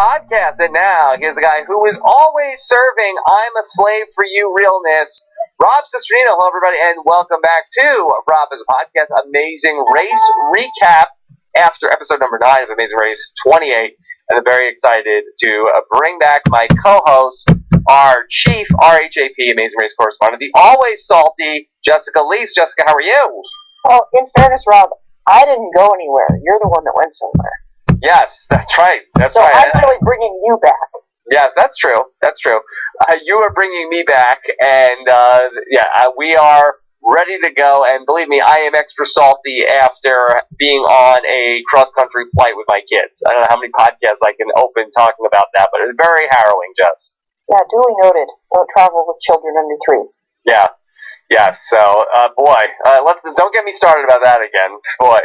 podcast. And now, here's the guy who is always serving I'm a slave for you realness, Rob Cesternino. Hello, everybody, and welcome back to Rob as a Podcast Amazing Race Recap after episode number 9 of Amazing Race 28. And I'm very excited to bring back my co-host, our chief RHAP Amazing Race correspondent, the always salty Jessica Lees. Jessica, how are you? Well, in fairness, Rob, I didn't go anywhere. You're the one that went somewhere. Yes, that's right. So I'm really bringing you back. Yes, that's true. That's true. You are bringing me back, and we are ready to go. And believe me, I am extra salty after being on a cross-country flight with my kids. I don't know how many podcasts I can open talking about that, but it's very harrowing, Jess. Yeah, duly noted. Don't travel with children under 3. Yeah. Yeah, so, don't get me started about that again, boy.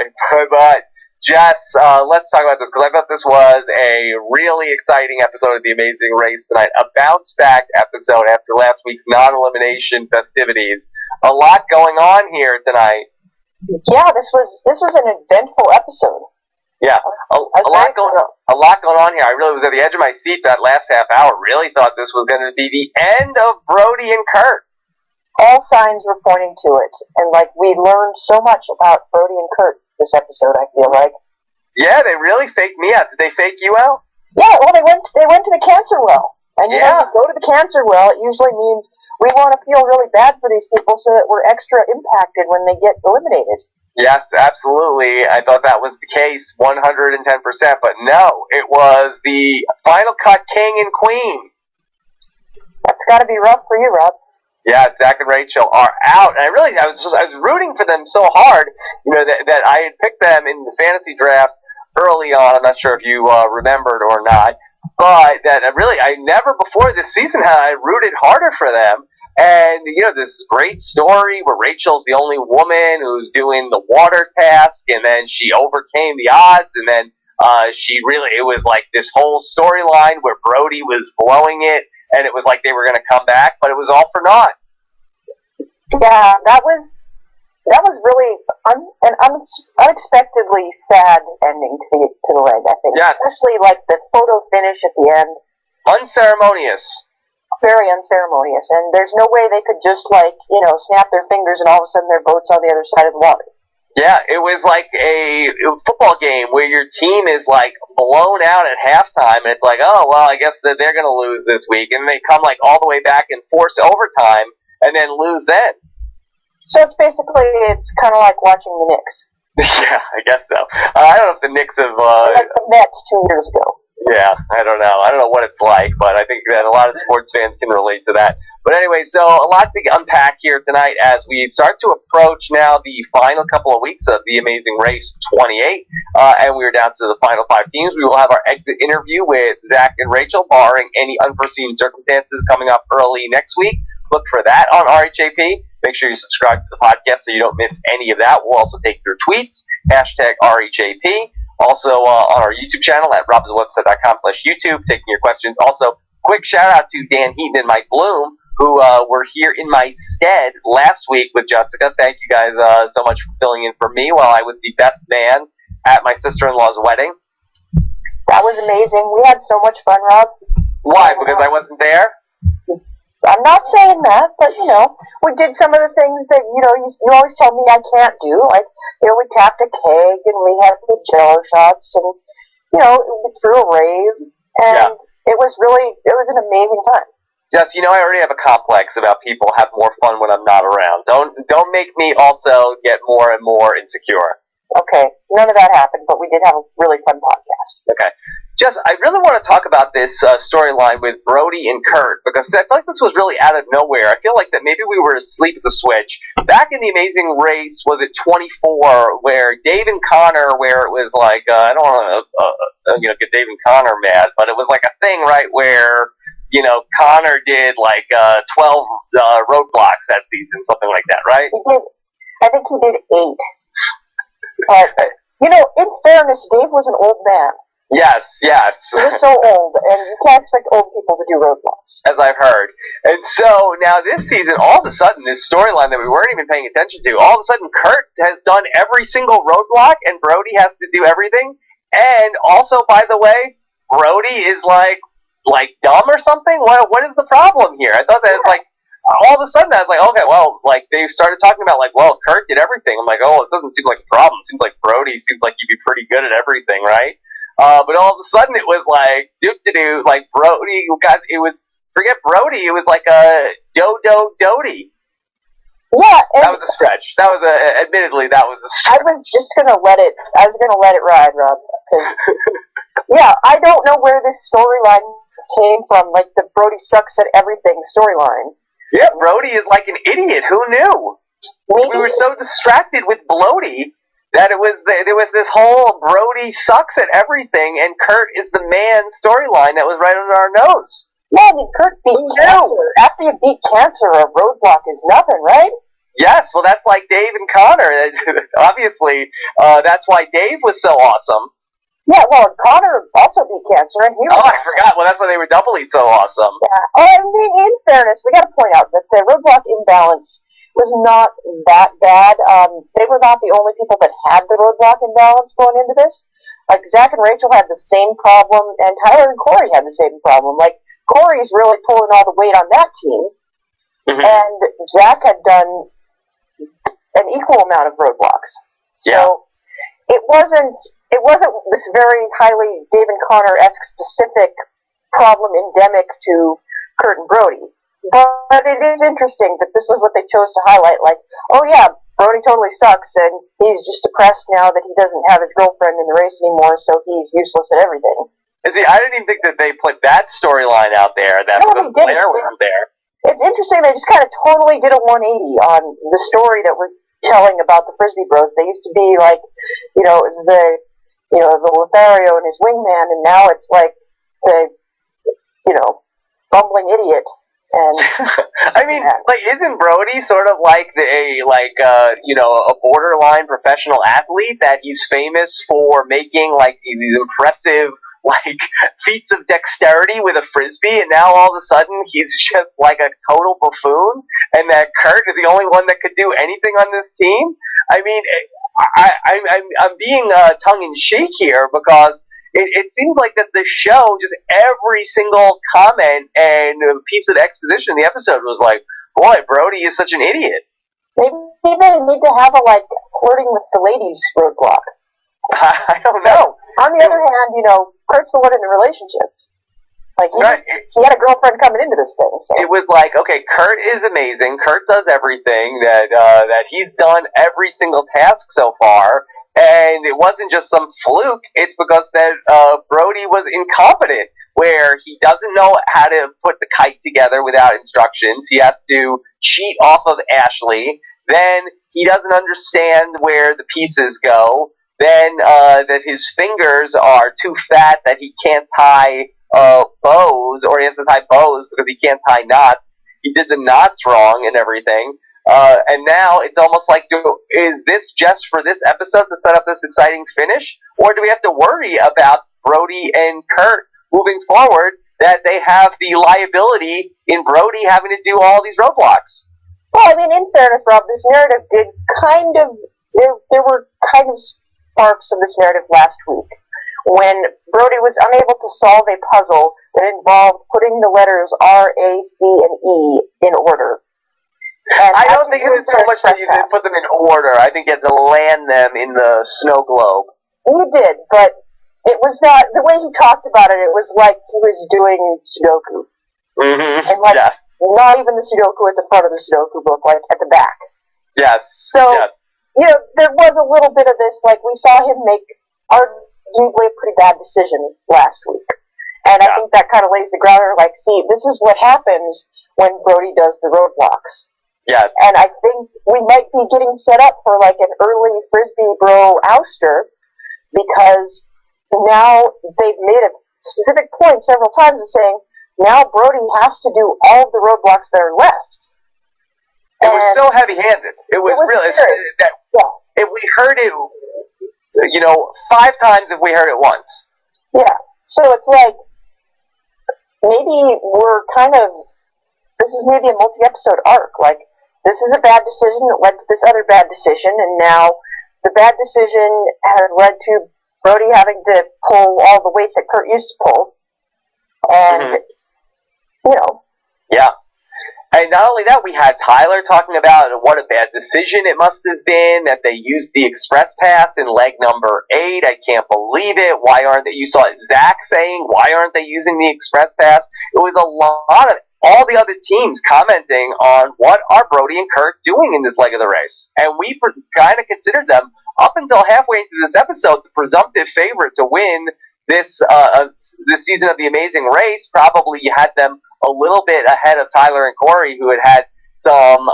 But, Jess, let's talk about this, because I thought this was a really exciting episode of The Amazing Race tonight. A bounce-back episode after last week's non-elimination festivities. A lot going on here tonight. Yeah, this was an eventful episode. Yeah, a lot going on here. I really was at the edge of my seat that last half hour. Really thought this was going to be the end of Brody and Kurt. All signs were pointing to it, and we learned so much about Brody and Kurt this episode. I feel like. Yeah, they really faked me out. Did they fake you out? Yeah, well, they went to the cancer well, and you know, if you go to the cancer well, it usually means we want to feel really bad for these people so that we're extra impacted when they get eliminated. Yes, absolutely. I thought that was the case, 110%, but no, it was the final cut king and queen. That's got to be rough for you, Rob. Yeah, Zach and Rachel are out, and I was rooting for them so hard, you know, that I had picked them in the fantasy draft early on. I'm not sure if you remembered or not, but I never before this season had I rooted harder for them. And you know, this great story where Rachel's the only woman who's doing the water task, and then she overcame the odds, and then it was like this whole storyline where Brody was blowing it. And it was like they were going to come back, but it was all for naught. Yeah, that was really an unexpectedly sad ending to the leg, I think. Yeah. Especially the photo finish at the end. Unceremonious. Very unceremonious, and there's no way they could just snap their fingers and all of a sudden their boat's on the other side of the water. Yeah, it was like a football game where your team is blown out at halftime, and it's like, oh well, I guess that they're going to lose this week, and they come all the way back and force overtime, and then lose then. So it's kind of like watching the Knicks. Yeah, I guess so. I don't know if the Knicks have like the Mets 2 years ago. Yeah, I don't know. I don't know what it's like, but I think that a lot of sports fans can relate to that. But anyway, so a lot to unpack here tonight as we start to approach now the final couple of weeks of The Amazing Race 28, and we're down to the final 5 teams. We will have our exit interview with Zach and Rachel, barring any unforeseen circumstances, coming up early next week. Look for that on RHAP. Make sure you subscribe to the podcast so you don't miss any of that. We'll also take your tweets, #RHAP. Also on our YouTube channel at robswebsite.com/YouTube, taking your questions. Also, quick shout out to Dan Heaton and Mike Bloom, who were here in my stead last week with Jessica. Thank you guys so much for filling in for me while I was the best man at my sister-in-law's wedding. That was amazing. We had so much fun, Rob. Why? Because I wasn't there? I'm not saying that, but, we did some of the things that, you always tell me I can't do. We tapped a keg, and we had the Jello shots, and, we threw a rave, and it was an amazing time. Jess, I already have a complex about people have more fun when I'm not around. Don't make me also get more and more insecure. Okay, none of that happened, but we did have a really fun podcast. Okay. Jess, I really want to talk about this storyline with Brody and Kurt, because I feel like this was really out of nowhere. I feel like that maybe we were asleep at the switch. Back in The Amazing Race, was it 24, where Dave and Connor, where it was I don't want to get Dave and Connor mad, but it was a thing, right, where, Connor did 12 roadblocks that season, something like that, right? He did. I think he did 8. But, in fairness, Dave was an old man. Yes. He was so old, and you can't expect old people to do roadblocks. As I've heard. And so, now this season, all of a sudden, this storyline that we weren't even paying attention to, all of a sudden, Kurt has done every single roadblock, and Brody has to do everything. And also, by the way, Brody is like dumb or something? What is the problem here? I thought that like all of a sudden I was like, okay, well, like they started talking about like, well, Kurt did everything. I'm like, oh, it doesn't seem like a problem. It seems like Brody seems like he'd be pretty good at everything, right? But all of a sudden it was like doop-de-doo, like Brody got it was forget Brody, it was like a Doty. Yeah, and That was a stretch. That was admittedly that was a stretch. I was gonna let it ride, Rob. 'Cause, yeah, I don't know where this storyline came from, like the Brody sucks at everything storyline. Yeah, Brody is like an idiot. Who knew? Maybe, We were so distracted with Bloaty that there was this whole Brody sucks at everything, and Kurt is the man storyline that was right under our nose. yeah, I mean, Kurt beat cancer. After you beat cancer, a roadblock is nothing, right? Yes, well, that's like Dave and Connor. Obviously, that's why Dave was so awesome. Yeah, well, Connor also beat cancer, and he was... Oh, I forgot. Well, that's why they were doubly so awesome. Yeah. I mean, in fairness, we got to point out that the roadblock imbalance was not that bad. They were not the only people that had the roadblock imbalance going into this. Like, Zach and Rachel had the same problem, and Tyler and Corey had the same problem. Like, Corey's really pulling all the weight on that team, and Zach had done an equal amount of roadblocks. So it wasn't this very highly Dave and Connor-esque specific problem endemic to Kurt and Brody. But it is interesting that this was what they chose to highlight. Like, oh yeah, Brody totally sucks, and he's just depressed now that he doesn't have his girlfriend in the race anymore, so he's useless at everything. See, I didn't even think that they put that storyline out there, that Blair wasn't there. It's interesting, they just kind of totally did a 180 on the story that we're telling about the Frisbee Bros. They used to be like, it was the Lothario and his wingman, and now it's like the, bumbling idiot. And I mean, like, isn't Brody sort of like a borderline professional athlete that he's famous for making like these impressive like feats of dexterity with a frisbee, and now all of a sudden he's just like a total buffoon, and that Kurt is the only one that could do anything on this team? I mean, I'm being tongue in cheek here because it seems like that the show, just every single comment and piece of exposition in the episode was like, boy, Brody is such an idiot. Maybe they need to have a flirting with the ladies roadblock. I don't know. On the other hand, Kurt's the one in the relationship. Like, he had a girlfriend coming into this thing. So. It was like, okay, Kurt is amazing. Kurt does everything that he's done every single task so far. And it wasn't just some fluke. It's because that Brody was incompetent, where he doesn't know how to put the kite together without instructions. He has to cheat off of Ashley. Then he doesn't understand where the pieces go. Then that his fingers are too fat that he can't tie bows, or he has to tie bows because he can't tie knots. He did the knots wrong and everything. And now it's almost like, is this just for this episode to set up this exciting finish? Or do we have to worry about Brody and Kurt moving forward, that they have the liability in Brody having to do all these roadblocks? Well, I mean, in fairness, Rob, this narrative did kind of, there were kind of sparks of this narrative last week, when Brody was unable to solve a puzzle that involved putting the letters R, A, C, and E in order. And I don't think it was so much that you didn't put them in order. I think you had to land them in the snow globe. He did, but it was not, the way he talked about it, it was like he was doing Sudoku. Mm-hmm. And not even the Sudoku at the front of the Sudoku book, like at the back. Yes. So, yes. There was a little bit of this, like we saw him make arguably a pretty bad decision last week. And I think that kind of lays the groundwork, like, see, this is what happens when Brody does the roadblocks. Yes. And I think we might be getting set up for like an early Frisbee Bro ouster, because now they've made a specific point several times of saying, now Brody has to do all of the roadblocks that are left. It was so heavy-handed. It was really, if we heard it, 5 times if we heard it once. Yeah. So it's like, maybe we're this is maybe a multi-episode arc, like, this is a bad decision that led to this other bad decision, and now the bad decision has led to Brody having to pull all the weight that Kurt used to pull. And, you know. Yeah. And not only that, we had Tyler talking about what a bad decision it must have been that they used the express pass in leg number 8. I can't believe it. Why aren't they? You saw Zach saying, why aren't they using the express pass? It was a lot of all the other teams commenting on what are Brody and Kurt doing in this leg of the race. And we kind of considered them, up until halfway into this episode, the presumptive favorite to win this season of the Amazing Race. Probably you had them a little bit ahead of Tyler and Corey, who had some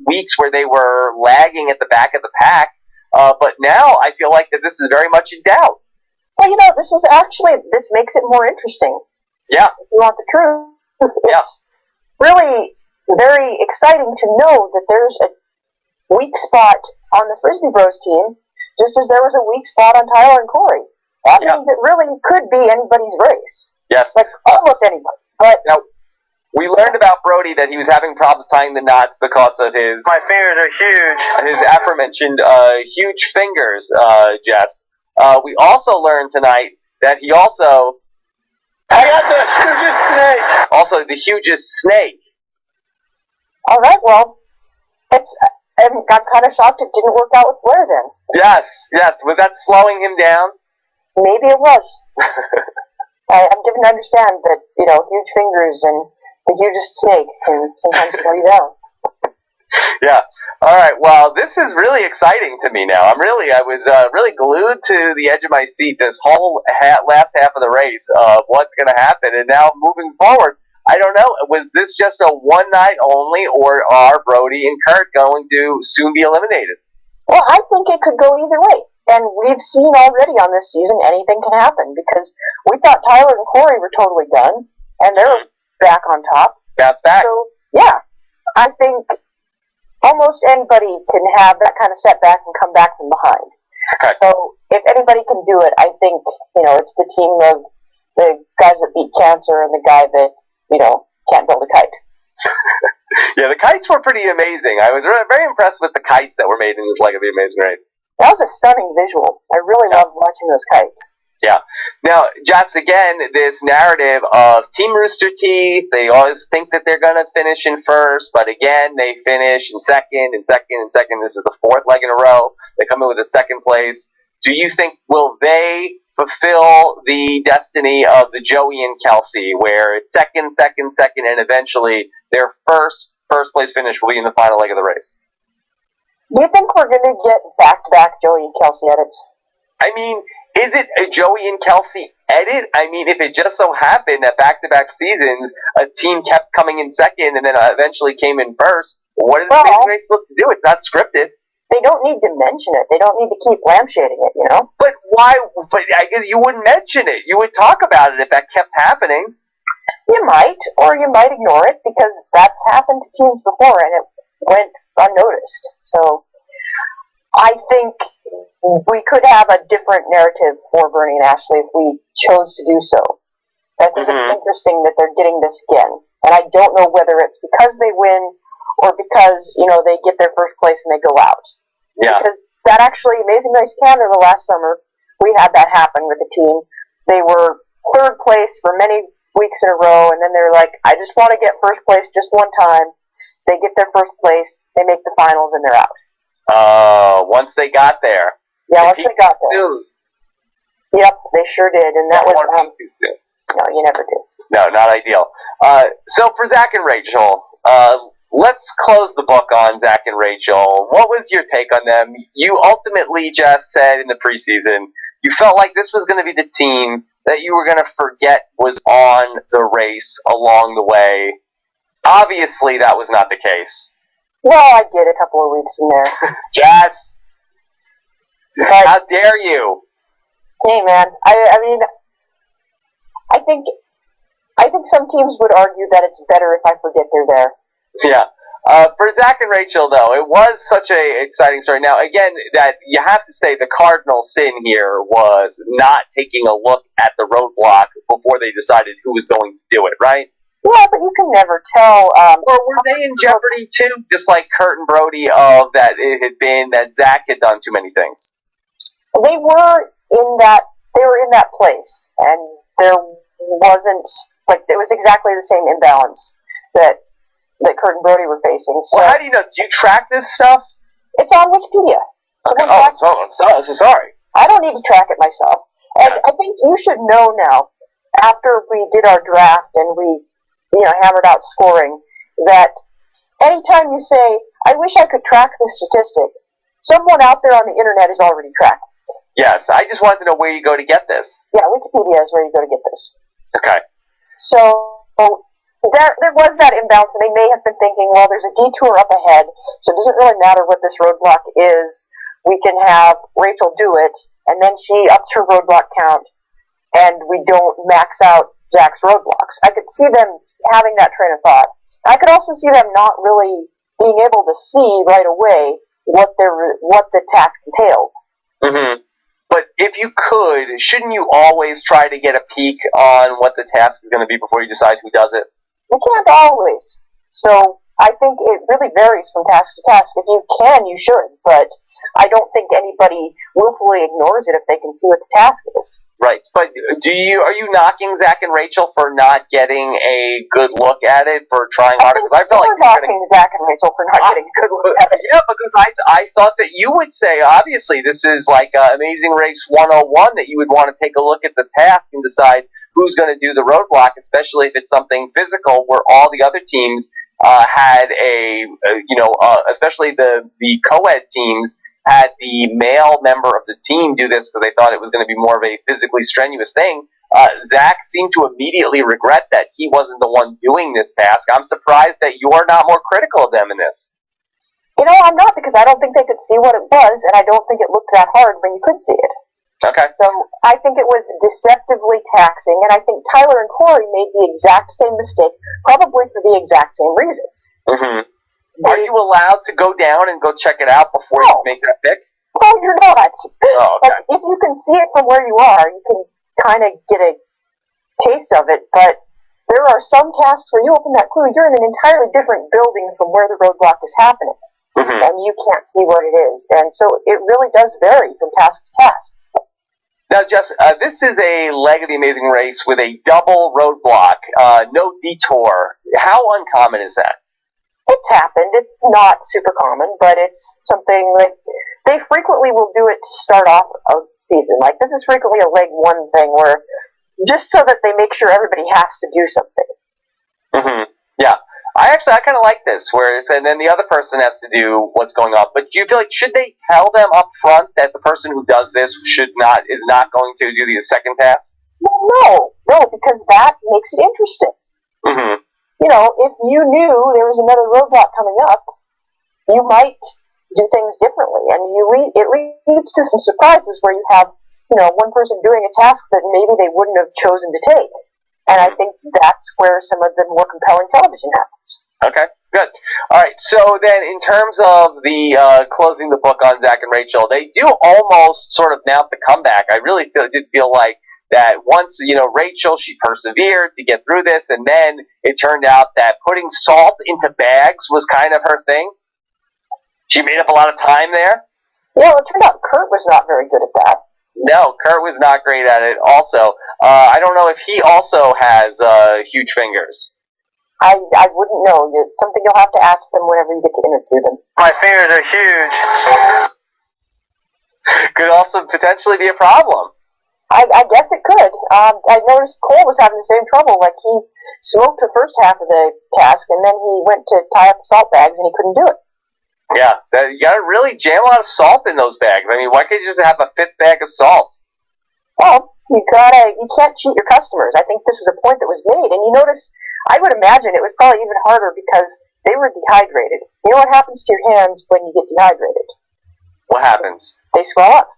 weeks where they were lagging at the back of the pack. But now I feel like that this is very much in doubt. Well, you know, this makes it more interesting. Yeah. If you want the truth, it's really very exciting to know that there's a weak spot on the Frisbee Bros team, just as there was a weak spot on Tyler and Corey. That means it really could be anybody's race. Yes. Like, almost anybody. But now, we learned about Brody that he was having problems tying the knots because of his... My fingers are huge. His aforementioned huge fingers, Jess. We also learned tonight that he also... I got the hugest snake. Also, the hugest snake. all right, well, I'm kind of shocked it didn't work out with Blair then. Yes. Was that slowing him down? Maybe it was. I'm given to understand that, huge fingers and the hugest snake can sometimes slow you down. Yeah. All right. Well, this is really exciting to me now. I was really glued to the edge of my seat this whole last half of the race of what's going to happen. And now moving forward, I don't know. Was this just a one night only, or are Brody and Kurt going to soon be eliminated? Well, I think it could go either way. And we've seen already on this season anything can happen, because we thought Tyler and Corey were totally done, and they're back on top. Bounce back. So, yeah, I think almost anybody can have that kind of setback and come back from behind. Okay. So if anybody can do it, I think, it's the team of the guys that beat cancer and the guy that, can't build a kite. Yeah, the kites were pretty amazing. I was very impressed with the kites that were made in this leg of the Amazing Race. That was a stunning visual. I really loved watching those kites. Yeah. Now, Jess, again, this narrative of Team Rooster Teeth, they always think that they're going to finish in first, but again, they finish in second and second and second. This is the fourth leg in a row. They come in with a second place. Do you think, will they fulfill the destiny of the Joey and Kelsey, where it's second, second, second, and eventually their first place finish will be in the final leg of the race? Do you think we're going to get back-to-back Joey and Kelsey edits? I mean, is it a Joey and Kelsey edit? I mean, if it just so happened that back-to-back seasons, a team kept coming in second and then eventually came in first, what is the Amazing Race supposed to do? It's not scripted. They don't need to mention it. They don't need to keep lampshading it, But why? But I guess you wouldn't mention it. You would talk about it if that kept happening. You might, or you might ignore it, because that's happened to teams before and it went unnoticed. So I think we could have a different narrative for Bernie and Ashley if we chose to do so. I think it's interesting that they're getting this again. And I don't know whether it's because they win or because, they get their first place and they go out. Yeah. Because that actually, Amazing Race Canada last summer, we had that happen with the team. They were third place for many weeks in a row, and then they're like, I just want to get first place just one time. They get their first place, they make the finals, and they're out. Once they got there. Yeah, once they got there. Soon. Yep, they sure did, and that was, no, you never do. No, not ideal. So for Zach and Rachel, let's close the book on Zach and Rachel. What was your take on them? You ultimately just said in the preseason, you felt like this was going to be the team that you were going to forget was on the race along the way. Obviously, that was not the case. Well, I did a couple of weeks in there. Jess! But, how dare you? Hey, man, I mean, I think some teams would argue that it's better if I forget they're there. Yeah. For Zach and Rachel, though, it was such an exciting story. Now, again, that you have to say the cardinal sin here was not taking a look at the roadblock before they decided who was going to do it, right? Yeah, but you can never tell. Or were they in jeopardy, too, just like Kurt and Brody, of that it had been that Zach had done too many things? They were they were in that place, and there wasn't, like, it was exactly the same imbalance that Kurt and Brody were facing. So Well, how do you know? Do you track this stuff? it's on Wikipedia. Okay. Someone I'm so sorry. I don't need to track it myself. And I think you should know now, after we did our draft and we, hammered out scoring, that anytime you say, I wish I could track this statistic, someone out there on the internet is already tracking. Yes, I just wanted to know where you go to get this. Yeah, Wikipedia is where you go to get this. Okay. So there was that imbalance, and they may have been thinking, well, there's a detour up ahead, so it doesn't really matter what this roadblock is. We can have Rachel do it, and then she ups her roadblock count, and we don't max out Zach's roadblocks. I could see them having that train of thought. I could also see them not really being able to see right away what the task entailed. Mm-hmm. But if you could, shouldn't you always try to get a peek on what the task is going to be before you decide who does it? You can't always. So I think it really varies from task to task. If you can, you should, but I don't think anybody willfully ignores it if they can see what the task is. Right, but are you knocking Zach and Rachel for not getting a good look at it, for trying harder? Because I felt like knocking Zach and Rachel for not getting a good look at it. Yeah, because I thought that you would say, obviously, this is like Amazing Race 101, that you would want to take a look at the task and decide who's going to do the roadblock, especially if it's something physical where all the other teams had especially the co-ed teams had the male member of the team do this because they thought it was going to be more of a physically strenuous thing. Zach seemed to immediately regret that he wasn't the one doing this task. I'm surprised that you're not more critical of them in this. I'm not, because I don't think they could see what it was, and I don't think it looked that hard when you could see it. Okay. So I think it was deceptively taxing, and I think Tyler and Corey made the exact same mistake, probably for the exact same reasons. Mm-hmm. Are you allowed to go down and go check it out before you make that pick? No, you're not. Oh, okay. Like, if you can see it from where you are, you can kind of get a taste of it, but there are some tasks where you open that clue, you're in an entirely different building from where the roadblock is happening, and you can't see what it is. And so it really does vary from task to task. Now, Jess, this is a leg of the Amazing Race with a double roadblock, no detour. How uncommon is that? It's happened. It's not super common, but it's something like they frequently will do it to start off a season. Like, this is frequently a leg one thing where just so that they make sure everybody has to do something. Mm-hmm. Yeah. I kind of like this, and then the other person has to do what's going on. But do you feel like, should they tell them up front that the person who does this is not going to do the second task? Well, no, because that makes it interesting. Mm-hmm. If you knew there was another roadblock coming up, you might do things differently, and it leads to some surprises where you have, one person doing a task that maybe they wouldn't have chosen to take. And I think that's where some of the more compelling television happens. Okay, good. All right, so then in terms of the closing the book on Zach and Rachel, they do almost sort of mount the comeback. I really did feel like that once, Rachel, she persevered to get through this, and then it turned out that putting salt into bags was kind of her thing. She made up a lot of time there. Yeah, well, it turned out Kurt was not very good at that. No, Kurt was not great at it also. I don't know if he also has huge fingers. I wouldn't know. It's something you'll have to ask them whenever you get to interview them. My fingers are huge. Could also potentially be a problem. I guess it could. I noticed Cole was having the same trouble. Like, he smoked the first half of the task, and then he went to tie up the salt bags, and he couldn't do it. Yeah, you gotta really jam a lot of salt in those bags. I mean, why can't you just have a fifth bag of salt? Well, you can't cheat your customers. I think this was a point that was made, and you notice, I would imagine it was probably even harder because they were dehydrated. You know what happens to your hands when you get dehydrated? What happens? They swell up.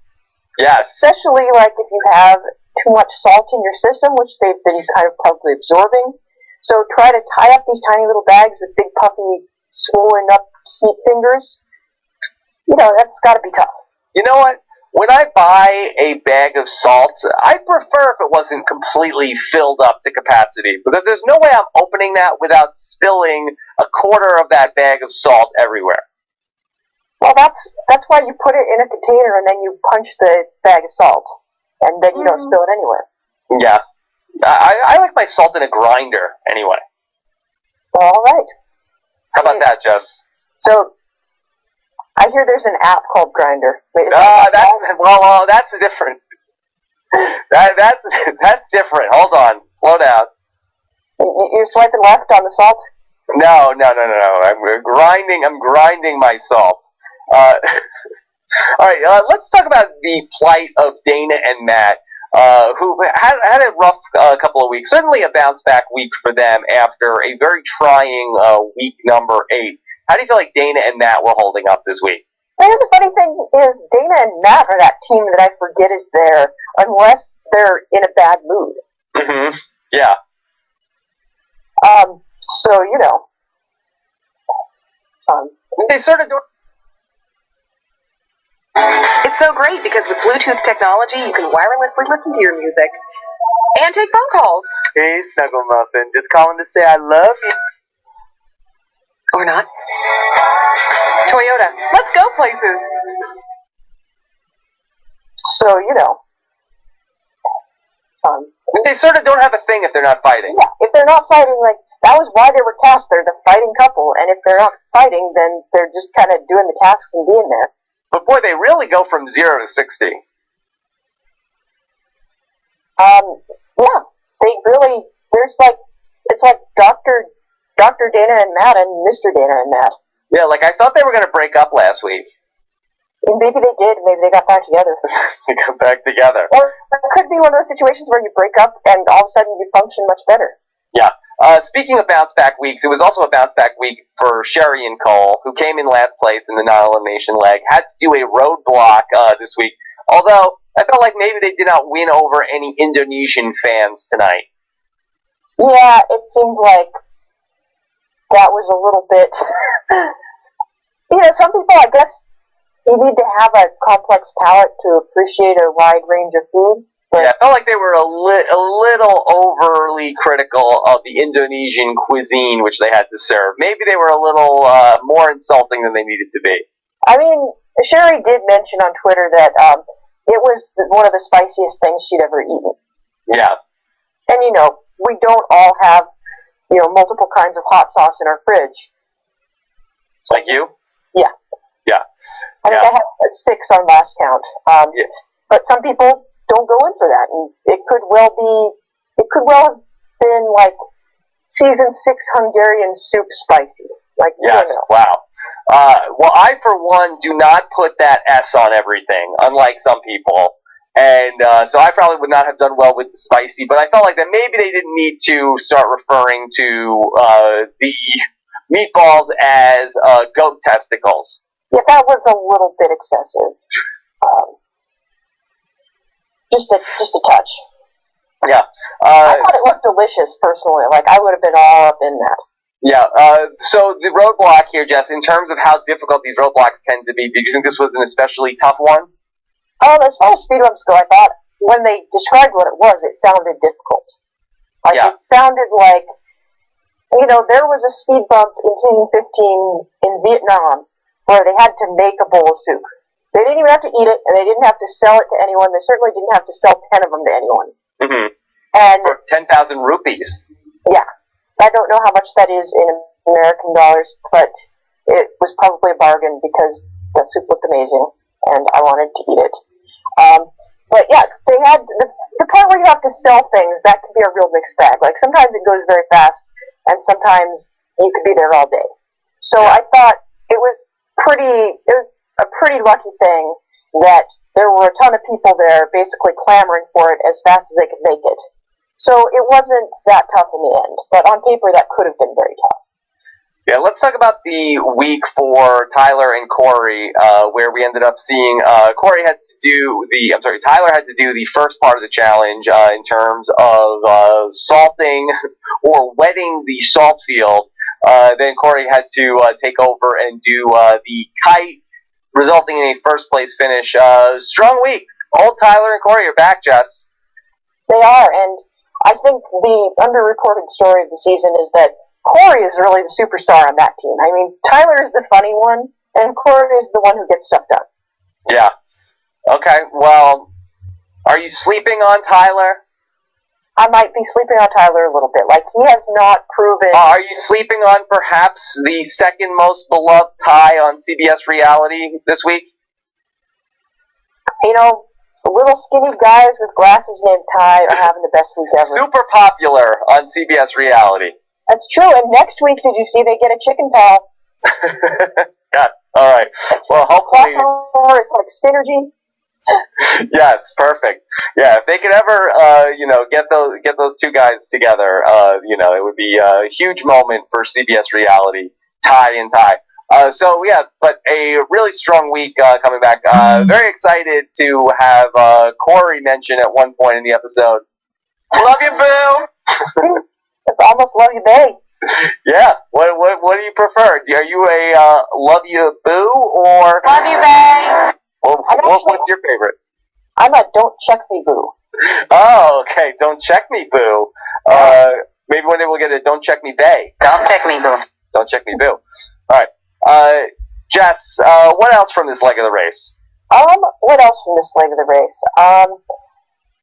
Yes. Especially like if you have too much salt in your system, which they've been kind of probably absorbing. So try to tie up these tiny little bags with big puffy, swollen up heat fingers. That's got to be tough. You know what? When I buy a bag of salt, I prefer if it wasn't completely filled up to capacity, because there's no way I'm opening that without spilling a quarter of that bag of salt everywhere. Well, that's why you put it in a container and then you punch the bag of salt. and then you don't spill it anywhere. Yeah. I like my salt in a grinder, anyway. All right. How about that, Jess? So, I hear there's an app called Grinder. That's different. That's different. Hold on. Slow down. You're swiping left on the salt? No. I'm grinding my salt. All right, let's talk about the plight of Dana and Matt, who had a rough couple of weeks. Certainly a bounce back week for them after a very trying week number 8. How do you feel like Dana and Matt were holding up this week? And the funny thing is, Dana and Matt are that team that I forget is there unless they're in a bad mood. Mm-hmm. Yeah. So, you know. They sort of do. It's so great because with Bluetooth technology, you can wirelessly listen to your music and take phone calls. Hey, Snuggle Muffin. Just calling to say I love you. Or not. Toyota, let's go places. So, you know. They sort of don't have a thing if they're not fighting. Yeah, if they're not fighting, like, that was why they were cast. They're the fighting couple, and if they're not fighting, then they're just kind of doing the tasks and being there. But boy, they really go from 0 to 60. Yeah, they really, it's like Dr. Dana and Matt and Mr. Dana and Matt. Yeah, like I thought they were going to break up last week. And maybe they did, maybe they got back together. They got back together. Or it could be one of those situations where you break up and all of a sudden you function much better. Yeah. Speaking of bounce back weeks, it was also a bounce back week for Sherry and Cole, who came in last place in the non-elimination leg, had to do a roadblock this week. Although, I felt like maybe they did not win over any Indonesian fans tonight. Yeah, it seemed like that was a little bit... you know, some people, I guess, you need to have a complex palate to appreciate a wide range of food. Yeah, I felt like they were a little overly critical of the Indonesian cuisine which they had to serve. Maybe they were a little more insulting than they needed to be. I mean, Sherry did mention on Twitter that it was one of the spiciest things she'd ever eaten. Yeah. And, you know, we don't all have, you know, multiple kinds of hot sauce in our fridge. Like you? Yeah. Yeah. I think I had a 6 on last count. Yeah. But some people don't go in for that, and it could well have been like season 6 Hungarian soup spicy. Like, you Yes, don't know. wow. Well, I, for one, do not put that S on everything, unlike some people. And so I probably would not have done well with the spicy, but I felt like that maybe they didn't need to start referring to the meatballs as goat testicles. Yeah, that was a little bit excessive. Just a touch. Yeah. I thought it looked delicious, personally. Like, I would have been all up in that. Yeah, so the roadblock here, Jess, in terms of how difficult these roadblocks tend to be, did you think this was an especially tough one? As far as speed bumps go, I thought when they described what it was, it sounded difficult. Like, Yeah. it sounded like, you know, there was a speed bump in season 15 in Vietnam where they had to make a bowl of soup. They didn't even have to eat it, and they didn't have to sell it to anyone. They certainly didn't have to sell 10 of them to anyone. Mm-hmm. And, For 10,000 rupees. yeah, I don't know how much that is in American dollars, but it was probably a bargain because the soup looked amazing, and I wanted to eat it. But yeah, they had the part where you have to sell things, that can be a real mixed bag. Like, sometimes it goes very fast, and sometimes you could be there all day. So I thought it was a pretty lucky thing that there were a ton of people there basically clamoring for it as fast as they could make it. So it wasn't that tough in the end, but on paper that could have been very tough. Yeah, let's talk about the week for Tyler and Corey, where we ended up seeing Tyler had to do the first part of the challenge in terms of salting or wetting the salt field. Then Corey had to take over and do the kite, resulting in a first place finish. Strong week. Old Tyler and Corey are back, Jess. They are, and I think the underreported story of the season is that Corey is really the superstar on that team. I mean, Tyler is the funny one, and Corey is the one who gets stuff done. Yeah. Okay, well, Are you sleeping on Tyler? I might be sleeping on Tyler a little bit. Like, he has not proven... Are you sleeping on perhaps the second most beloved Ty on CBS reality this week? You know, the little skinny guys with glasses named Ty are having the best week ever. Super popular on CBS reality. That's true. And next week, did you see they get a chicken pal? Yeah, all right. Well, hopefully... Crossover, it's like synergy. Yes, perfect. Yeah, if they could ever, get those two guys together, it would be a huge moment for CBS reality, Ty and Ty. But a really strong week coming back. Very excited to have Corey mention at one point in the episode, "Love you, boo." It's almost love you, babe. Yeah. What do you prefer? Are you a love you, boo, or Love you, babe. What's your favorite? I'm a don't check me boo. Oh, okay. Don't check me, boo. Maybe one day we'll get a don't check me, bae. Don't check me, boo. Don't check me, boo. All right. Jess, what else from this leg of the race? What else from this leg of the race?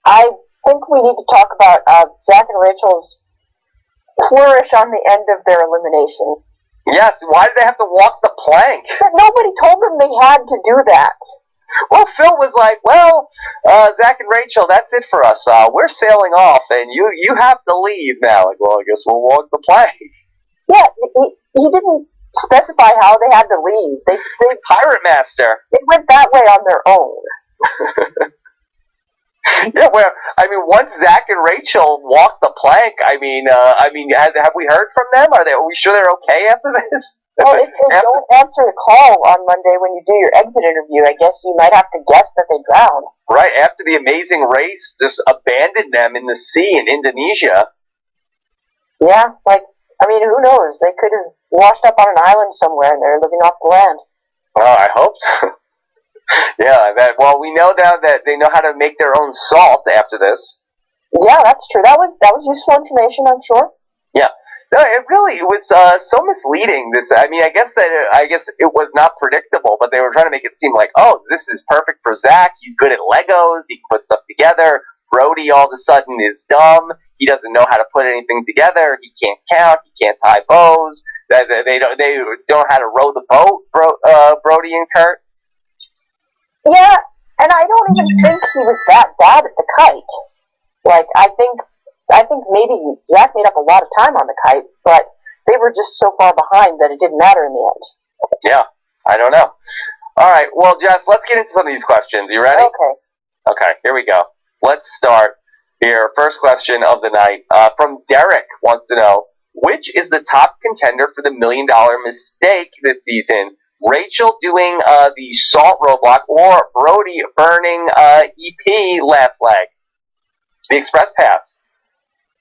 I think we need to talk about Zach and Rachel's flourish on the end of their elimination. Yes. Why did they have to walk the plank? Nobody told them they had to do that. Well, Phil was like, Zach and Rachel, that's it for us. We're sailing off, and you have to leave now. Like, well, I guess we'll walk the plank. Yeah, he didn't specify how they had to leave. They Pirate Master. They went that way on their own. Yeah, once Zach and Rachel walked the plank, have we heard from them? Are we sure they're okay after this? Well, if they don't answer the call on Monday when you do your exit interview, I guess you might have to guess that they drowned. Right, after the amazing race, just abandoned them in the sea in Indonesia. Yeah, who knows? They could have washed up on an island somewhere and they're living off the land. Oh, I hope so. Yeah, we know now that they know how to make their own salt after this. Yeah, that's true. That was useful information, I'm sure. Yeah. No, it really was so misleading. I guess it was not predictable, but they were trying to make it seem like, oh, this is perfect for Zach. He's good at Legos. He can put stuff together. Brody all of a sudden is dumb. He doesn't know how to put anything together. He can't count. He can't tie bows. They don't know how to row the boat. Brody and Kurt. Yeah, and I don't even think he was that bad at the kite. I think maybe Zach made up a lot of time on the kite, but they were just so far behind that it didn't matter in the end. Yeah, I don't know. All right, well, Jess, let's get into some of these questions. You ready? Okay, here we go. Let's start here. First question of the night from Derek wants to know, which is the top contender for the $1 million mistake this season? Rachel doing the salt roadblock or Brody burning EP last leg? The express pass.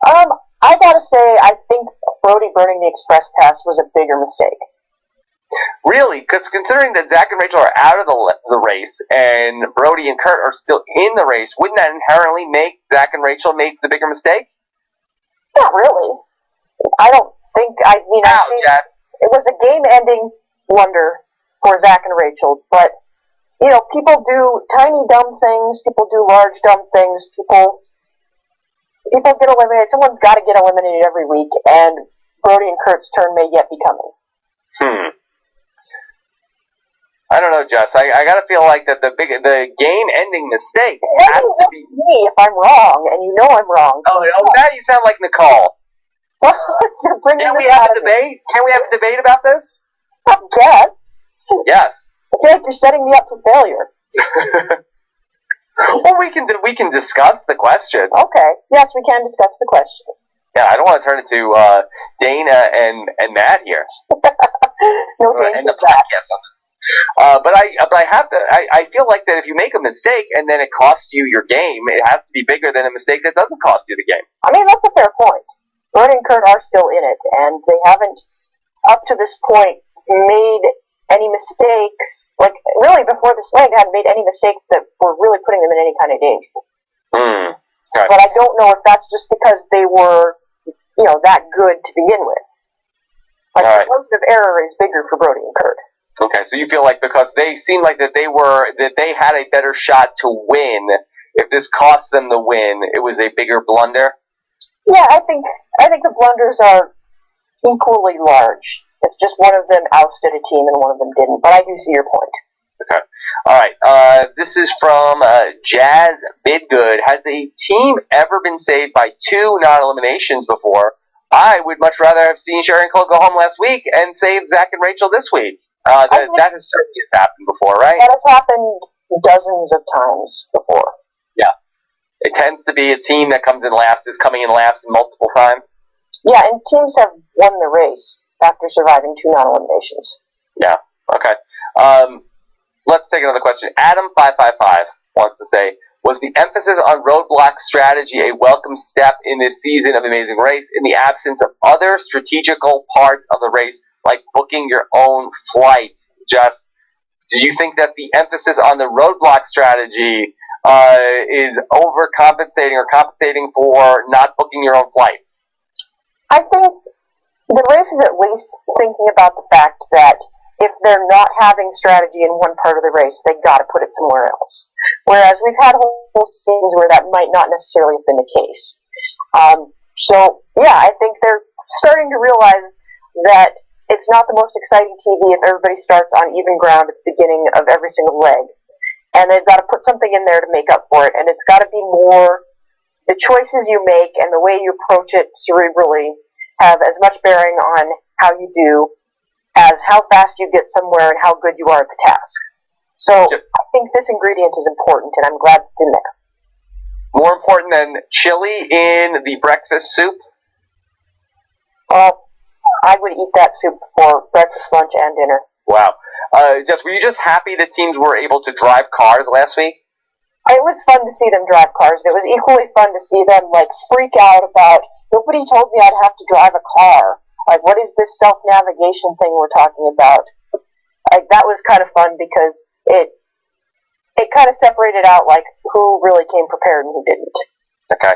I gotta say, I think Brody burning the express pass was a bigger mistake. Really? Because considering that Zach and Rachel are out of the race and Brody and Kurt are still in the race, wouldn't that inherently make Zach and Rachel make the bigger mistake? Not really. I don't think, I think Jack. it was a game-ending blunder for Zach and Rachel, but, people do tiny dumb things, people do large dumb things, people get eliminated. Someone's got to get eliminated every week, and Brody and Kurt's turn may yet be coming. I don't know, Jess. I gotta feel like that the game-ending mistake has to be me if I'm wrong, and you know I'm wrong. Oh, now you sound like Nicole. You're bringing Can we have a debate? Can we have a debate about this? I guess. Yes. I feel like you're setting me up for failure. Well, we can discuss the question. Okay. Yes, we can discuss the question. Yeah, I don't want to turn it to Dana and Matt here. No danger and the of that. podcast on that. But I have to. I feel like that if you make a mistake and then it costs you your game, it has to be bigger than a mistake that doesn't cost you the game. I mean, that's a fair point. Brody and Kurt are still in it, and they haven't, up to this point, made any mistakes. Like, really, before this leg, hadn't made any mistakes that were really putting them in any kind of danger. Right. But I don't know if that's just because they were, that good to begin with. Like, the margin of error is bigger for Brody and Kurt. Okay, so you feel like because they seemed like that they had a better shot to win if this cost them the win, it was a bigger blunder? Yeah, I think the blunders are equally large. It's just one of them ousted a team and one of them didn't. But I do see your point. Okay. All right. This is from Jazz Bidgood. Has a team ever been saved by 2 non-eliminations before? I would much rather have seen Sherry and Cole go home last week and save Zach and Rachel this week. That has certainly happened before, right? That has happened dozens of times before. Yeah. It tends to be a team that comes in last is coming in last multiple times. Yeah, and teams have won the race after surviving 2 non-eliminations. Yeah. Okay. Let's take another question. Adam555 wants to say, was the emphasis on roadblock strategy a welcome step in this season of Amazing Race in the absence of other strategical parts of the race, like booking your own flights? Just, do you think that the emphasis on the roadblock strategy is overcompensating or compensating for not booking your own flights? I think the race is at least thinking about the fact that if they're not having strategy in one part of the race, they got to put it somewhere else. Whereas we've had whole seasons where that might not necessarily have been the case. So yeah, I think they're starting to realize that it's not the most exciting TV if everybody starts on even ground at the beginning of every single leg, and they've got to put something in there to make up for it. And it's got to be more the choices you make and the way you approach it cerebrally have as much bearing on how you do as how fast you get somewhere and how good you are at the task. So I think this ingredient is important, and I'm glad it's in there. More important than chili in the breakfast soup? I would eat that soup for breakfast, lunch, and dinner. Wow. Were you just happy that teams were able to drive cars last week? It was fun to see them drive cars. It was equally fun to see them freak out about, nobody told me I'd have to drive a car. What is this self-navigation thing we're talking about? That was kind of fun because it kind of separated out who really came prepared and who didn't. Okay.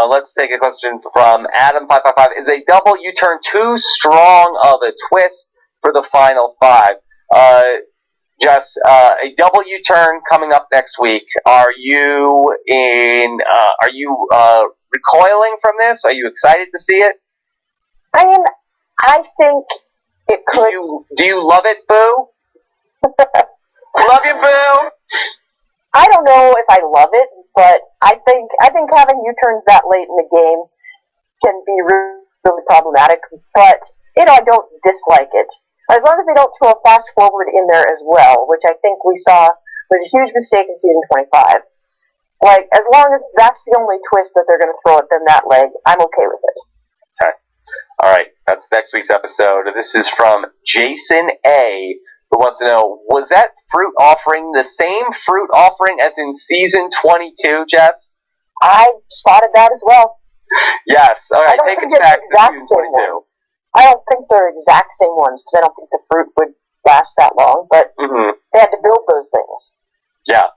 Let's take a question from Adam555. Is a double U-turn too strong of a twist for the final 5? A double U-turn coming up next week. Are you recoiling from this? Are you excited to see it? I mean, I think it could. Do you love it, Boo? Love you, Boo. I don't know if I love it, but I think having U-turns that late in the game can be really problematic. But I don't dislike it as long as they don't throw a fast forward in there as well, which I think we saw was a huge mistake in season 25. As long as that's the only twist that they're going to throw at them that leg, I'm okay with it. Okay. All right, that's next week's episode. This is from Jason A., who wants to know, was that fruit offering the same fruit offering as in season 22, Jess? I spotted that as well. Yes. All right, take us back to season 22. Ones. I don't think they're exact same ones, because I don't think the fruit would last that long, but they had to build those things. Yeah.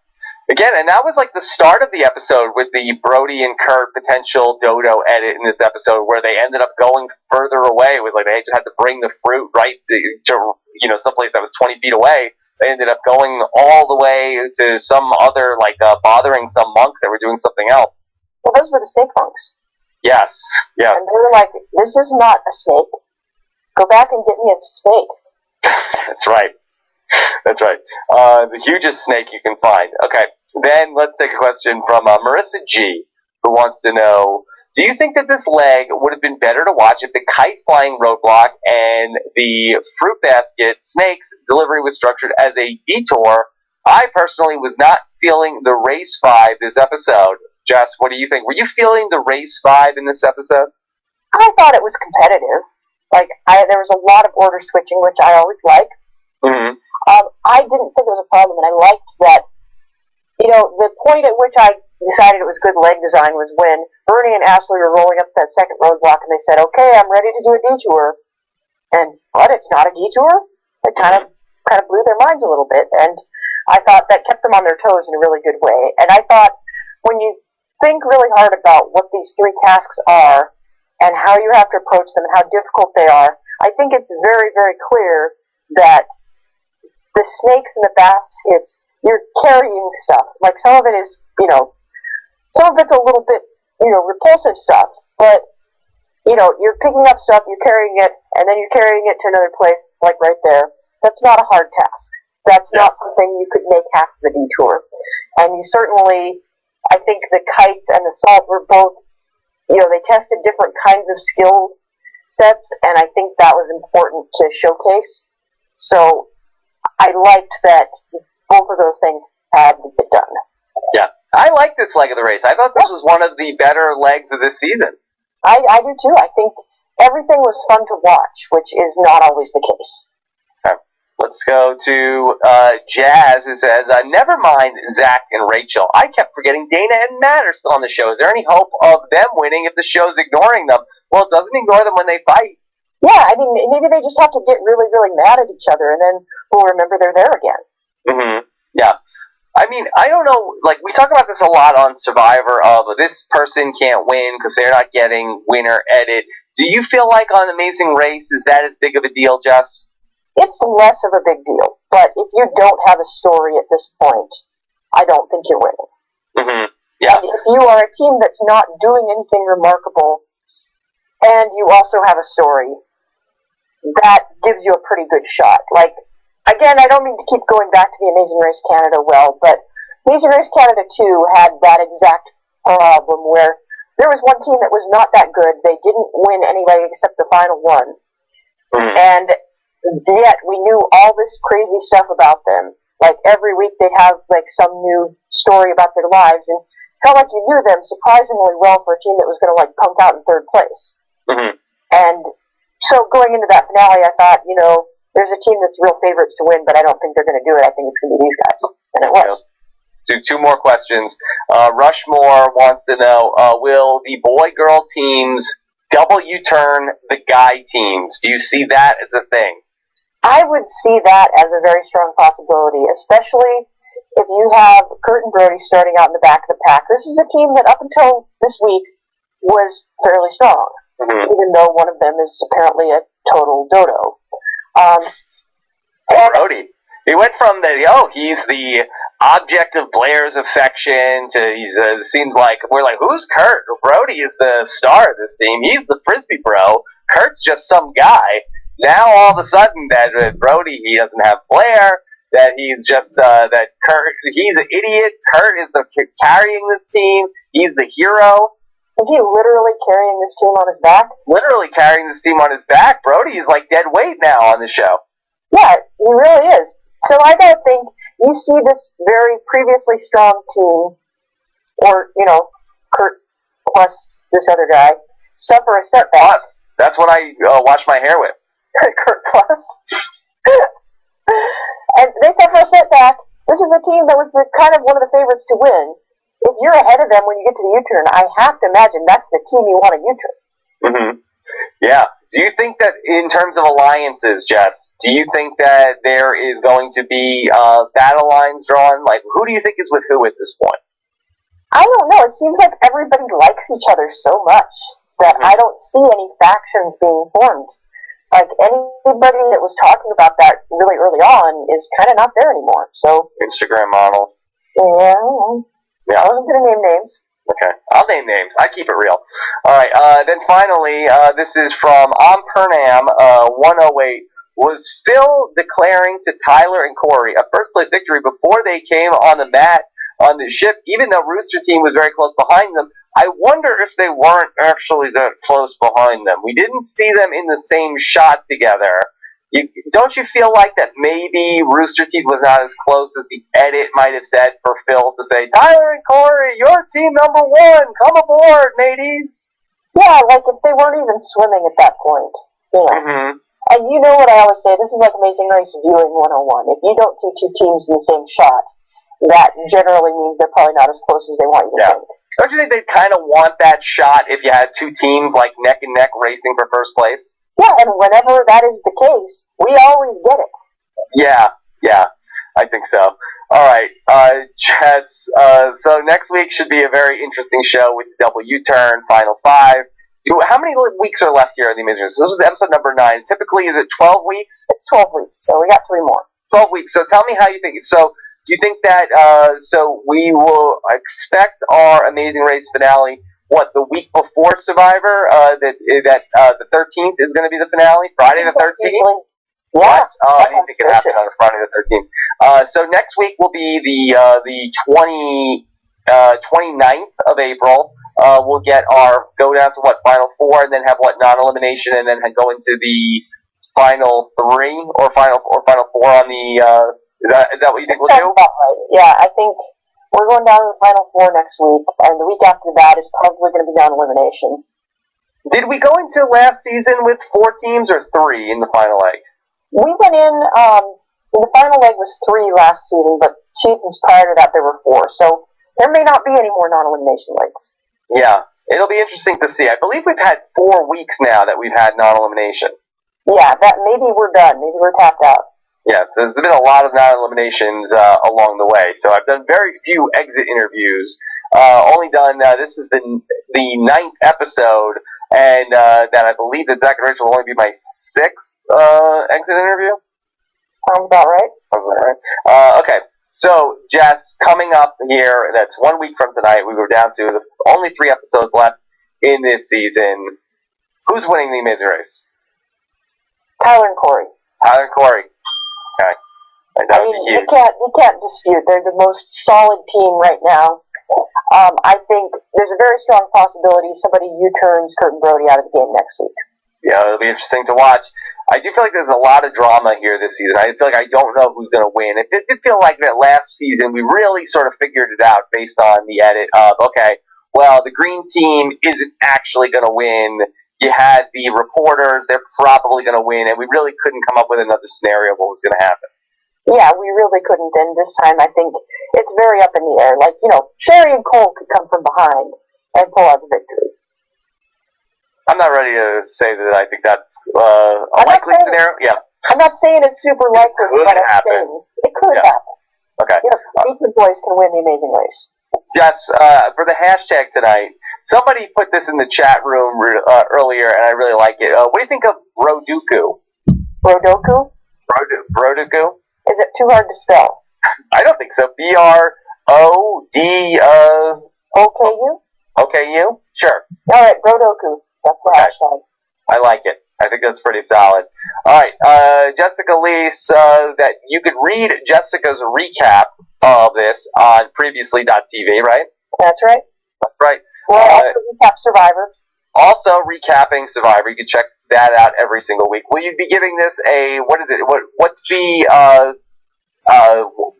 Again, and that was the start of the episode with the Brody and Kurt potential dodo edit in this episode, where they ended up going further away. It was they just had to bring the fruit right to someplace that was 20 feet away. They ended up going all the way to some other bothering some monks that were doing something else. Well, those were the snake monks. Yes. And they were like, "This is not a snake. Go back and get me a snake." That's right. That's right. The hugest snake you can find. Okay. Then let's take a question from Marissa G., who wants to know, do you think that this leg would have been better to watch if the kite flying roadblock and the fruit basket snakes delivery was structured as a detour? I personally was not feeling the race 5 this episode. Jess, what do you think? Were you feeling the race 5 in this episode? I thought it was competitive. There was a lot of order switching, which I always like. Mm-hmm. I didn't think it was a problem, and I liked that. The point at which I decided it was good leg design was when Bernie and Ashley were rolling up that second roadblock, and they said, "Okay, I'm ready to do a detour." And what? It's not a detour? It kind of blew their minds a little bit, and I thought that kept them on their toes in a really good way. And I thought when you think really hard about what these 3 tasks are and how you have to approach them and how difficult they are, I think it's very, very clear that the snakes and the baskets, you're carrying stuff. Some of it is, some of it's a little bit, repulsive stuff, but, you're picking up stuff, you're carrying it, and then you're carrying it to another place, like right there. That's not a hard task. That's not something you could make half the detour. And you certainly, I think the kites and the salt were both, they tested different kinds of skill sets, and I think that was important to showcase. So I liked that both of those things had to get done. Yeah. I like this leg of the race. I thought this was one of the better legs of this season. I do too. I think everything was fun to watch, which is not always the case. Let's go to Jazz, who says, never mind Zach and Rachel. I kept forgetting Dana and Matt are still on the show. Is there any hope of them winning if the show's ignoring them? Well, it doesn't ignore them when they fight. Yeah, I mean, maybe they just have to get really, really mad at each other, and then we'll remember they're there again. Mm-hmm. Yeah. I mean, I don't know, like, we talk about this a lot on Survivor of this person can't win because they're not getting winner edit. Do you feel like on Amazing Race, is that as big of a deal, Jess? It's less of a big deal, but if you don't have a story at this point, I don't think you're winning. Mm-hmm. Yeah. And if you are a team that's not doing anything remarkable, and you also have a story, that gives you a pretty good shot. Like, again, I don't mean to keep going back to the Amazing Race Canada but Amazing Race Canada 2 had that exact problem where there was one team that was not that good. They didn't win anyway except the final one. Mm-hmm. And yet we knew all this crazy stuff about them. Like every week they'd have like some new story about their lives, and felt like you knew them surprisingly well for a team that was going to like punk out in third place. Mm-hmm. And so going into that finale, I thought, there's a team that's real favorites to win, but I don't think they're going to do it. I think it's going to be these guys, and it was. Let's do two more questions. Rushmore wants to know, will the boy-girl teams double U-turn the guy teams? Do you see that as a thing? I would see that as a very strong possibility, especially if you have Kurt and Brody starting out in the back of the pack. This is a team that up until this week was fairly strong, even though one of them is apparently a total dodo. Brody. He went from he's the object of Blair's affection to seems like, we're like, who's Kurt? Brody is the star of this team. He's the Frisbee bro. Kurt's just some guy. Now all of a sudden that Brody, he doesn't have Blair, that he's just, that Kurt, he's an idiot. Kurt is carrying this team. He's the hero. Is he literally carrying this team on his back? Literally carrying this team on his back. Brody is like dead weight now on the show. Yeah, he really is. So I gotta think, you see this very previously strong team, or, Kurt plus this other guy, suffer a setback. Plus, that's what I wash my hair with. Kurt plus. And they suffer a setback. This is a team that was kind of one of the favorites to win. If you're ahead of them when you get to the U-turn, I have to imagine that's the team you want to U-turn. Mm-hmm. Yeah. Do you think that in terms of alliances, Jess, do you think that there is going to be battle lines drawn? Like, who do you think is with who at this point? I don't know. It seems like everybody likes each other so much that I don't see any factions being formed. Like, anybody that was talking about that really early on is kind of not there anymore. So Instagram model. Yeah. I wasn't going to name names. Okay. I'll name names. I keep it real. All right. Then finally, this is from Pernam 108. Was Phil declaring to Tyler and Corey a first-place victory before they came on the mat on the ship, even though Rooster Team was very close behind them? I wonder if they weren't actually that close behind them. We didn't see them in the same shot together. Don't you feel like that maybe Rooster Teeth was not as close as the edit might have said for Phil to say, Tyler and Corey, you're team number one. Come aboard, mateys. Yeah, like if they weren't even swimming at that point. Mm-hmm. And you know what I always say, this is like Amazing Race viewing 101. If you don't see two teams in the same shot, that generally means they're probably not as close as they want you to think. Don't you think they'd kind of want that shot if you had two teams like neck and neck racing for first place? Yeah, and whenever that is the case, we always get it. Yeah, I think so. All right, Jess, so next week should be a very interesting show with the double U-turn, Final 5. How many weeks are left here in the Amazing Race? This is episode number 9. Typically, is it 12 weeks? It's 12 weeks, so we got 3 more. 12 weeks. So tell me how you think. So you think that, so we will expect our Amazing Race finale, what, the week before Survivor? The 13th is going to be the finale? Friday the 13th? Yeah. What? Oh, I didn't think it happened on Friday the 13th. So next week will be the 29th of April. We'll go down to final four, and then have non-elimination, and then go into the final three or final four on the. Is that what you think we'll do? Right. Yeah, I think we're going down to the final four next week, and the week after that is probably going to be non-elimination. Did we go into last season with 4 teams or 3 in the final leg? We went in the final leg was 3 last season, but seasons prior to that there were 4, so there may not be any more non-elimination legs. Yeah, it'll be interesting to see. I believe we've had 4 weeks now that we've had non-elimination. Yeah, that maybe we're done. Maybe we're tapped out. Yeah, there's been a lot of non-eliminations along the way. So I've done very few exit interviews. Only done, this is the 9th episode, and that I believe that Zach and Rachel will only be my 6th exit interview. Sounds about right. Okay, so Jess, coming up here, that's 1 week from tonight, we go down to only 3 episodes left in this season. Who's winning the Amazing Race? Tyler and Corey. Okay. That would be huge. We can't dispute they're the most solid team right now. I think there's a very strong possibility somebody U-turns Kurt and Brody out of the game next week. Yeah, it'll be interesting to watch. I do feel like there's a lot of drama here this season. I feel like I don't know who's going to win. It did feel like that last season we really sort of figured it out based on the edit of, okay, well, the green team isn't actually going to win. You had the reporters, they're probably going to win, and we really couldn't come up with another scenario of what was going to happen. Yeah, we really couldn't, and this time I think it's very up in the air. Like, Sherry and Cole could come from behind and pull out the victory. I'm not ready to say that I think that's a likely scenario. Yeah. I'm not saying it's super likely, but I'm saying it could happen. Okay. Beacon Boys can win the Amazing Race. Yes, for the hashtag tonight, somebody put this in the chat room earlier, and I really like it. What do you think of Broduku? Brodoku? Broduku? Is it too hard to spell? I don't think so. B-R-O-D... O-K-U? O-K-U? Sure. All right, Brodoku. That's the hashtag. I like it. I think that's pretty solid. All right, Jessica Leese, that you could read Jessica's recap of this on previously.tv, right? That's right. That's right. We'll also recap Survivor. Also recapping Survivor. You can check that out every single week. Will you be giving this what is it? What's the,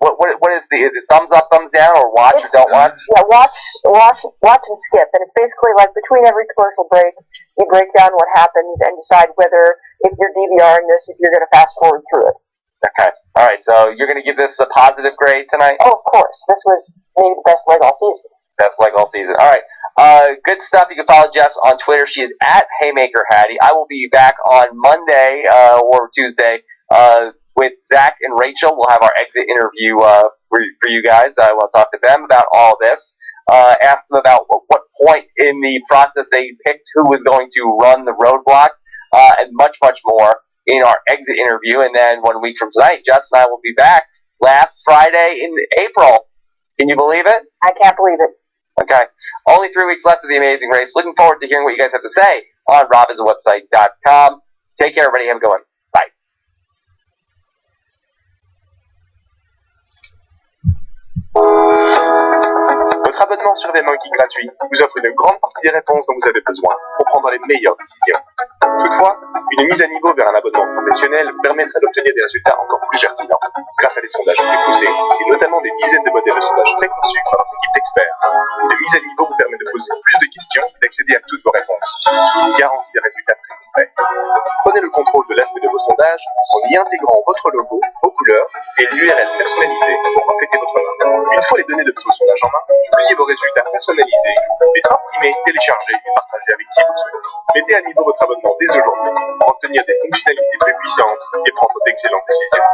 what is it thumbs up, thumbs down, or watch or don't watch? Yeah, watch and skip. And it's basically like between every commercial break, you break down what happens and decide whether, if you're DVRing this, if you're going to fast forward through it. Okay. All right. So you're going to give this a positive grade tonight? Oh, of course. This was maybe the best leg all season. Best leg all season. All right. Good stuff. You can follow Jess on Twitter. She is at Haymaker Hattie. I will be back on Monday or Tuesday with Zach and Rachel. We'll have our exit interview for you guys. I will talk to them about all this. Ask them about what point in the process they picked who was going to run the roadblock, and much, much more in our exit interview. And then 1 week from tonight, Jess and I will be back last Friday in April. Can you believe it? I can't believe it. Okay. Only 3 weeks left of the Amazing Race. Looking forward to hearing what you guys have to say on robinswebsite.com. Take care, everybody. Have a good one. Bye. Votre abonnement sur VMonkey gratuit vous offre une grande partie des réponses dont vous avez besoin pour prendre les meilleures décisions. Toutefois, une mise à niveau vers un abonnement professionnel permettrait d'obtenir des résultats encore plus pertinents, grâce à des sondages plus poussés, et notamment des dizaines de modèles de sondage préconçus par notre équipe d'experts. Une mise à niveau vous permet de poser plus de questions et d'accéder à toutes vos réponses, qui garantit des résultats très concrets. Prenez le contrôle de l'aspect de vos sondages en y intégrant votre logo, vos couleurs et l'URL personnalisée pour refléter votre marque. Une fois les données de votre sondage en main, publiez vos résultats personnalisés que vous pouvez imprimer, télécharger et partager avec qui vous le souhaitez. Mettez à niveau votre abonnement dès aujourd'hui pour obtenir des fonctionnalités plus puissantes et prendre d'excellentes décisions.